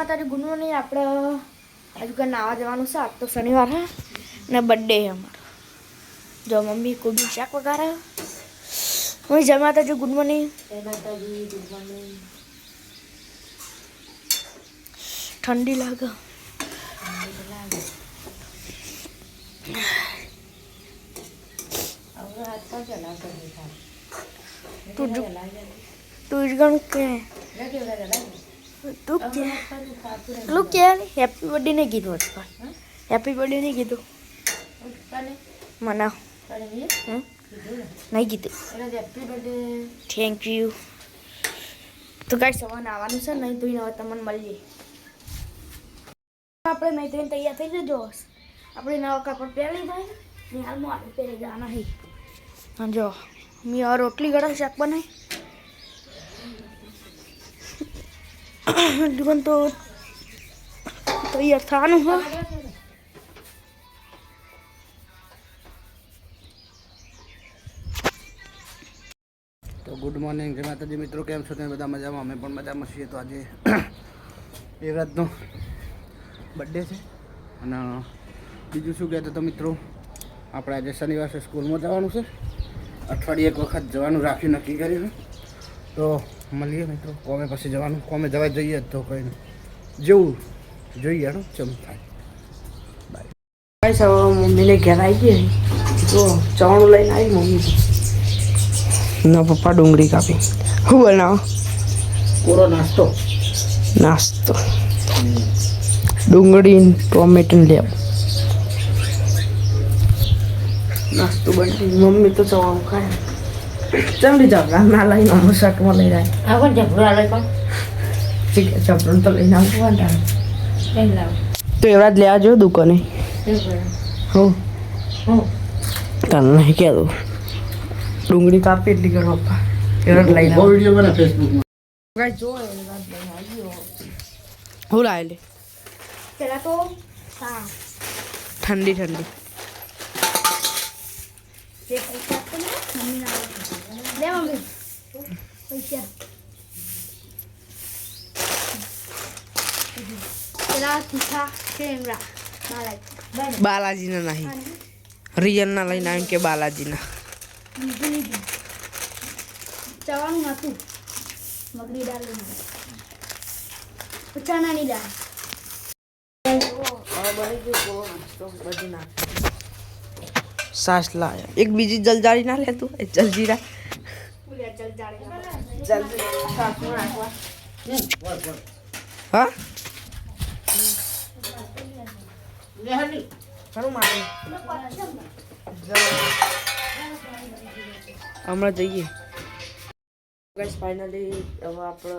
માતાજી good morning. આપણે હજુ ઘર નાવા જવાનું છે. આજ તો શનિવાર હે ને બર્થડે છે અમારો. જો મમ્મી કોબી શાક વગાડે. મમ્મી જય માતાજી ગુડ મોર્નિંગ. જય માતાજી ગુડ મોર્નિંગ. ઠંડી લાગે. તું જ ગણ કે તું કે પેલું કે હેપી બર્થડે નહીં કીધું હતું. હેપી બર્થડે નહીં કીધું મનાવ નહીં કીધું. Thank you. તો કાંઈ સવારે આવવાનું છે નહીં ધોઈને હવે તમને મળીએ. આપણે નહીં ધોઈને તૈયાર થઈ જજો. આપણે નવા કપડ પહેરી જાય ને હાલમાં આપણે પહેરી જવાના હી. હા જો મેં આ રોટલી ગળા શાક બનાવી દુકાન તો તૈયાર થવાનું હોય. તો ગુડ મોર્નિંગ જય માતાજી મિત્રો, કેમ છો તમે બધા? મજામાં? અમે પણ મજામાં છીએ. તો આજે યુવરાજનો બર્થડે છે અને બીજું શું કહેતો તો મિત્રો, આપણે આજે શનિવાર છે, સ્કૂલમાં જવાનું છે. અઠવાડિયે એક વખત જવાનું રાખ્યું, નક્કી કર્યું. તો મળીએ મિત્રો. કોમે પછી જવાનું, કોમે જવા જઈએ તો કંઈ નહીં, જેવું જોઈએ હેડો ચમ થાય. બાય સવા મમ્મીને ઘેર આવી ગઈ તો ચવાણું લઈને આવી મમ્મી. ના પપ્પા ડુંગળી કાપી. શું બનાવો? પૂરો નાસ્તો ડુંગળી ટોમેટો લેવ નાસ્તો બની. મમ્મી તો ચવાણું ખાય. ચમડી જબરા ના લઈને અમુક શાકમાં લઈ જાય. આવો જબરો આલે પણ જબરું તો લઈને આવતું લઈ લાવ. તો એવા જ લેવા જો દુકાને. હું તને નહીં કહેતું. ડુંગળી કાપી એટલી કરો પપ્પા એવા જ લઈને બહુ વિડીયો બને ફેસબુકમાં. કાંઈ જો હું લાવે લે પેલા તો ઠંડી ઠંડી બાલાજીના નહીં, રિયલના લઈને આવ્યું કે બાલાજીના. ચવાનું નતું મગની દાળ લઈને ચણાની દાળ. સાસ લાયા. એક બીજી જલજારી ના લેતું એ જલજીરા હા હમણાં જઈએ. ફાઇનલી હવે આપણે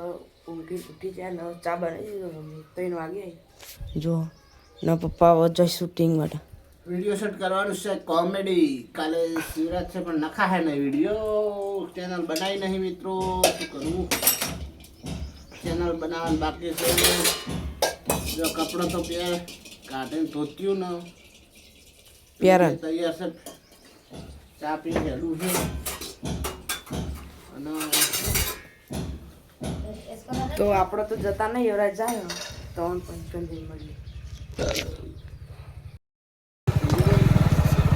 ઉઠી જાય ને ચા બનાવી દીધો. 3 વાગે જો ના પપ્પા વચ્ચે શૂટિંગ માટે વિડીયો શૂટ કરવાનું છે, કોમેડી. કાલે શિવરાજ છે પણ નખા હે ને વિડીયો ચેનલ બનાવી નહીં મિત્રો. શું કરવું, ચેનલ બનાવવાનું બાકી છે. જો કપડો તો કાઢીને ધોત્યું ને પ્યારા તૈયાર છે. ચા પી હેડું છે અને તો આપણે તો જતા નહીં. એવડા જાય તો 3:55 મળીએ.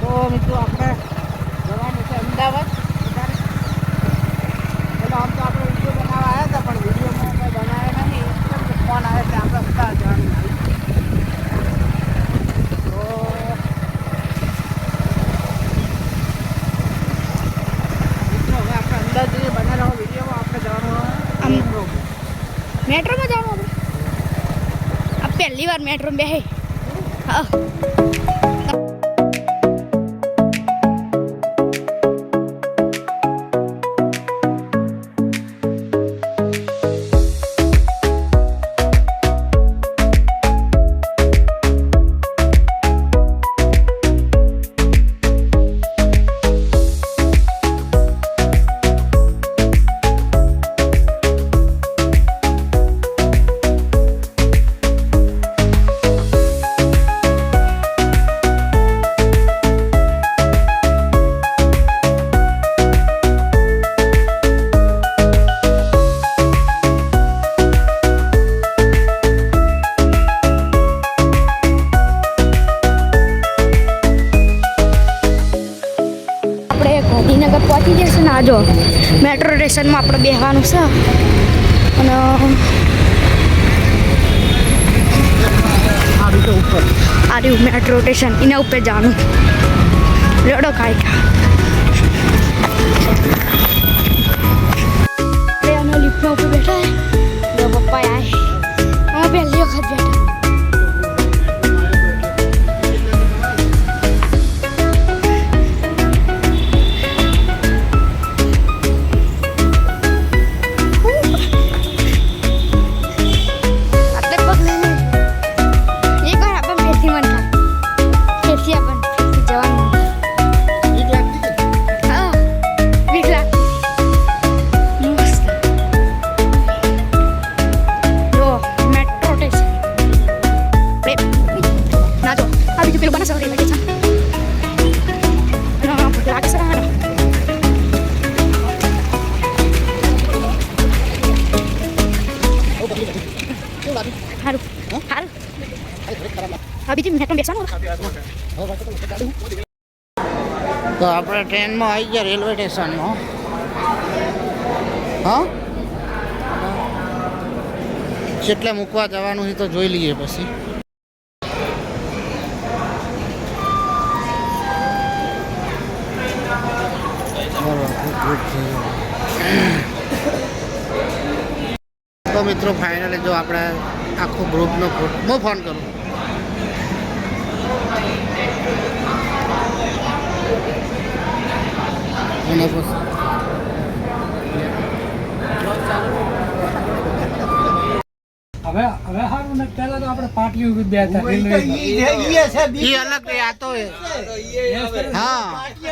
તો મિત્રો આપણે જવાનું છે અમદાવાદ. એટલે આમ તો આપણે વિડીયો બનાવવા આવ્યા હતા પણ વિડીયોમાં કંઈ બનાવ્યા નહીં. ફોન આવે એટલે આપણે અમદાવાદ જવાનું. તો મિત્રો હવે આપણે અમદાવાદ જઈએ બનાવેલા વિડીયોમાં આપણે જવાનું મેટ્રોમાં જવાનું આપણે. આ પહેલી વાર મેટ્રોમાં બેહે. હા આ જો મેટ્રો સ્ટેશનમાં આપણે બેસવાનું છે અને આ રીતે ઉપર આ રહ્યું મેટ્રો સ્ટેશન એના ઉપર જવાનું લડો કાંઈ અમે લિફ્ટમાં ઉપર બેઠા જો પપ્પા આય અમે પહેલી વખત બેઠા તો આપણે ટ્રેનમાં આવી ગયા રેલવે સ્ટેશનમાં હા કેટલે મૂકવા જવાનું છે તો જોઈ લઈએ પછી તો મિત્રો ફાઇનલી જો આપણે આખો ગ્રુપનો ફોટો હું ફોન કરું અને પછી હવે હારું ને પહેલા તો આપણે પાટીઓ બે હતા ઈ અલગ રે આ તો હા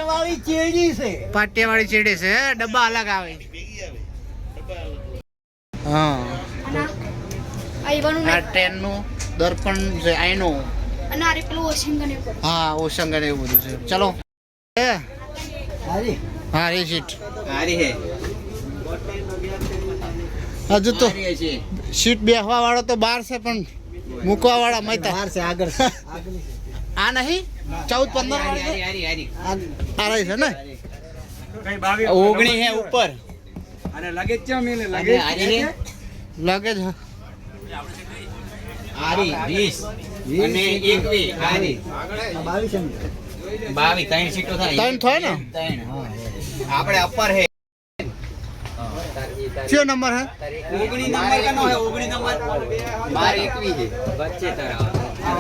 વાળી ચેડી છે પાટિયાવાળી ચેડી છે ડબ્બા અલગ આવે હા આ ટ્રેનનું દર્પણ છે આઈનું અને આ પેલું ઓશિંગન એવું હા ઓશંગન એવું બધું છે ચલો હારી હા એ સીટ હારી હે હજુ તો સીટ બેસવા વાળો તો બહાર છે પણ મૂકવા વાળા મૈતા બહાર છે આગળ આ નહીં 14-15 આ રહી છે ને 19 હે ઉપર અને લગેજ ચા મેલે લગેજ લગેજ હારી 20 અને 21 હારી 22 ત્રણ સીટો થાય ત્રણ થાય ને આપણે અપર હે કયો નંબર હે 19 નંબર કનો હે 19 નંબર માર 21 હે વચ્ચે તારા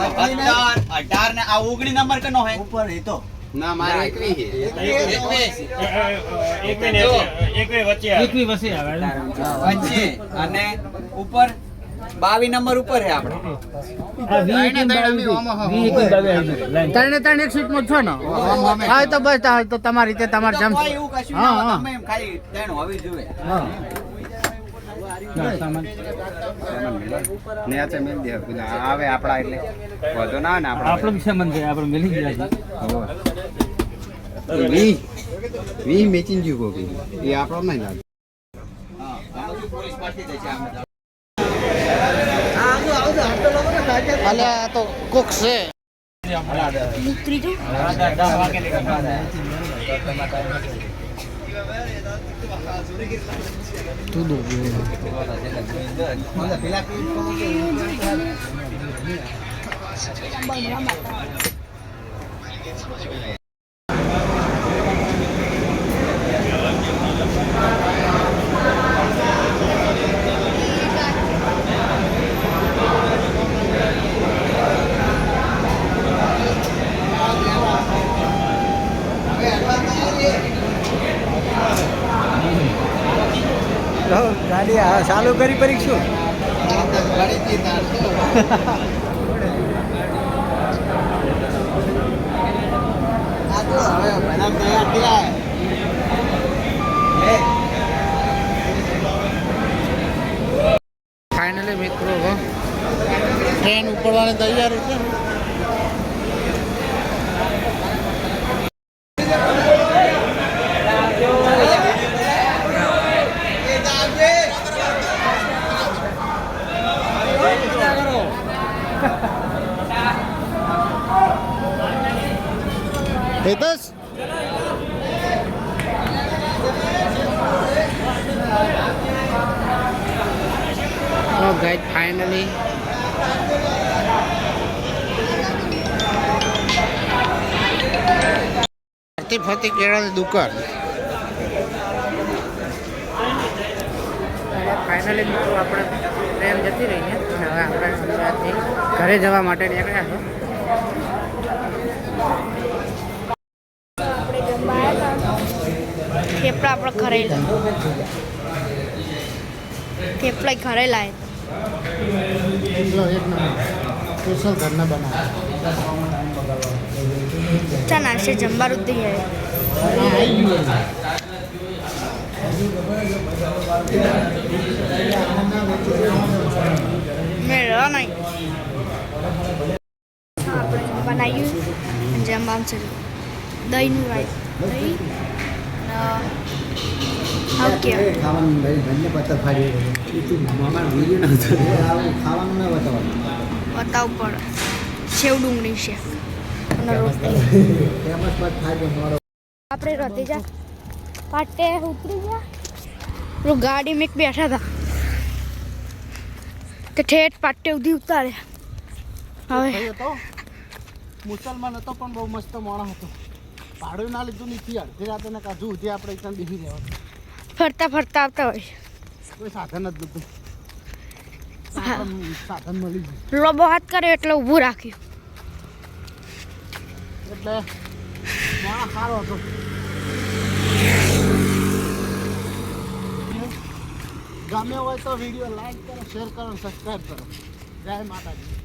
18 ને આ 19 નંબર કનો હે ઉપર એ તો ના માર 21 હે 21 વચ્ચે આવે વચ્ચે અને ઉપર 22 નંબર ઉપર હે આપણે ત્રણે એક સીટ માં છો ને હા તો બસ તો તમારી રીતે તમારે જમ કોઈ એવું કશું હા, ના હા. તમે એમ ખાલી ત્રણ હોવી જોઈએ નેચે મેલ દે આવે આપડા એટલે વધો ના ને આપડા આપણો સંબંધ છે આપણે મિલી ગયા છે વી મેચિંગ જીવ ગો એ આપણો નહીં લાગે હા આનું પોલીસ પાર્ટી દે છે આમ અલે આ તો કોક છે ત્રીજું તું દો ગાડી ચાલુ કરી પરીક્ષું ફાઇનલી મિત્રો ટ્રેન ઉપડવાની તૈયારી છે હેતસ તો ગાઈસ ફાઇનલી ફરતી ફરતી કેળાની દુકાન. ફાઇનલી મિત્રો આપણે ટ્રેન જતી રહી છે અને હવે આપણે અમદાવાદથી ઘરે જવા માટે નીકળ્યા છો. આપણે જમવા આવ્યા હતા થેપલા આપણે ઘરે થેપલા ઘરે લાવ્યા એટલો એક નંબર સ્પેશિયલ ઘરના બનાવે. ચા નાખશે જમવાનું જ નહીં મેળવા નહીં આપણે બનાવ્યું જમવાનું છે દહીંનું રાઈસ દહીં ઓકે બતાવવું પડે સેવ ડુંગળી છે અને રોટલી આપણે રતેજા પાટે ઉતરી ગયા પેલું ગાડી મેં બેઠા હતા તે ઠેઠ પાટે ઉધી ઉતાર્યા હવે હતો મુસલમાન હતો પણ બહુ મસ્ત માણસ હતો. ભાડું ના લીધું નથી અડધી રાતે ને કાજુ ઉધી આપણે ત્યાં બેસી રહેવાનું. ફરતા ફરતા આવતા હોય કોઈ સાધન જ નહોતું. સાધન મળી ગયું લોબો હાથ કર્યો એટલે ઊભું રાખ્યું એટલે માણસ સારો હતો. ગમે હોય તો વિડીયો લાઈક કરો, શેર કરો, સબસ્ક્રાઈબ કરો. જય માતાજી.